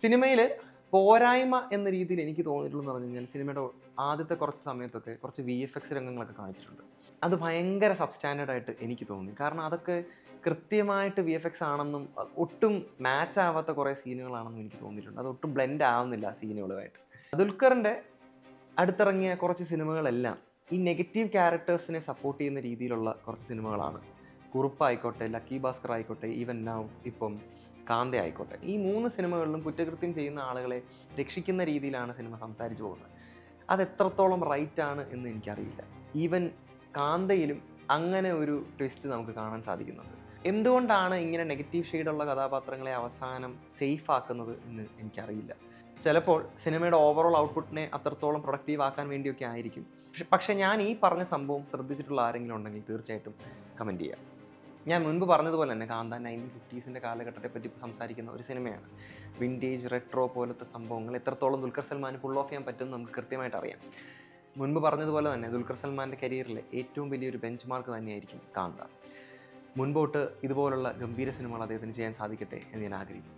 സിനിമയിൽ പോരായ്മ എന്ന രീതിയിൽ എനിക്ക് തോന്നിയിട്ടുള്ളതെന്ന് പറഞ്ഞു കഴിഞ്ഞാൽ സിനിമയുടെ ആദ്യത്തെ കുറച്ച് സമയത്തൊക്കെ കുറച്ച് VFX രംഗങ്ങളൊക്കെ കാണിച്ചിട്ടുണ്ട്. അത് ഭയങ്കര സബ്സ്റ്റാൻഡേർഡ് ആയിട്ട് എനിക്ക് തോന്നി. കാരണം അതൊക്കെ കൃത്യമായിട്ട് VFX ആണെന്നും ഒട്ടും മാച്ച് ആവാത്ത കുറേ സീനുകളാണെന്നും എനിക്ക് തോന്നിയിട്ടുണ്ട്. അതൊട്ടും ബ്ലെൻഡ് ആവുന്നില്ല ആ സീനുകളുമായിട്ട്. ദുൽഖറിൻ്റെ അടുത്തിറങ്ങിയ കുറച്ച് സിനിമകളെല്ലാം ഈ നെഗറ്റീവ് ക്യാരക്ടേഴ്സിനെ സപ്പോർട്ട് ചെയ്യുന്ന രീതിയിലുള്ള കുറച്ച് സിനിമകളാണ്. കുറുപ്പായിക്കോട്ടെ, ലക്കി ഭാസ്കർ ആയിക്കോട്ടെ, ഈവൻ നൗ ഇപ്പം കാന്ത ആയിക്കോട്ടെ. ഈ 3 സിനിമകളിലും കുറ്റകൃത്യം ചെയ്യുന്ന ആളുകളെ രക്ഷിക്കുന്ന രീതിയിലാണ് സിനിമ സംസാരിച്ചു പോകുന്നത്. അത് എത്രത്തോളം റൈറ്റാണ് എന്ന് എനിക്കറിയില്ല. ഈവൻ കാന്തയിലും അങ്ങനെ ഒരു ട്വിസ്റ്റ് നമുക്ക് കാണാൻ സാധിക്കുന്നുണ്ട്. എന്തുകൊണ്ടാണ് ഇങ്ങനെ നെഗറ്റീവ് ഷെയ്ഡുള്ള കഥാപാത്രങ്ങളെ അവസാനം സേഫ് ആക്കുന്നത് എന്ന് എനിക്കറിയില്ല. ചിലപ്പോൾ സിനിമയുടെ ഓവറോൾ ഔട്ട്പുട്ടിനെ അത്രത്തോളം പ്രൊഡക്റ്റീവ് ആക്കാൻ വേണ്ടിയൊക്കെ ആയിരിക്കും. പക്ഷേ ഞാൻ ഈ പറഞ്ഞ സംഭവം ശ്രദ്ധിച്ചിട്ടുള്ള ആരെങ്കിലും ഉണ്ടെങ്കിൽ തീർച്ചയായിട്ടും കമൻറ്റ് ചെയ്യുക. ഞാൻ മുൻപ് പറഞ്ഞതുപോലെ തന്നെ കാന്ത 1950s കാലഘട്ടത്തെ പറ്റി സംസാരിക്കുന്ന ഒരു സിനിമയാണ്. വിൻറ്റേജ്, റെട്രോ പോലത്തെ സംഭവങ്ങൾ എത്രത്തോളം ദുൽഖർ സൽമാന് പുൾ ഓഫ് ചെയ്യാൻ പറ്റുമെന്ന് നമുക്ക് കൃത്യമായിട്ട് അറിയാം. മുൻപ് പറഞ്ഞതുപോലെ തന്നെ ദുൽഖർ സൽമാൻ്റെ കരിയറിലെ ഏറ്റവും വലിയൊരു ബെഞ്ച് മാർക്ക് തന്നെയായിരിക്കും കാന്ത. മുൻപോട്ട് ഇതുപോലുള്ള ഗംഭീര സിനിമകൾ അദ്ദേഹത്തിന് ചെയ്യാൻ സാധിക്കട്ടെ എന്ന് ഞാൻ ആഗ്രഹിക്കുന്നു.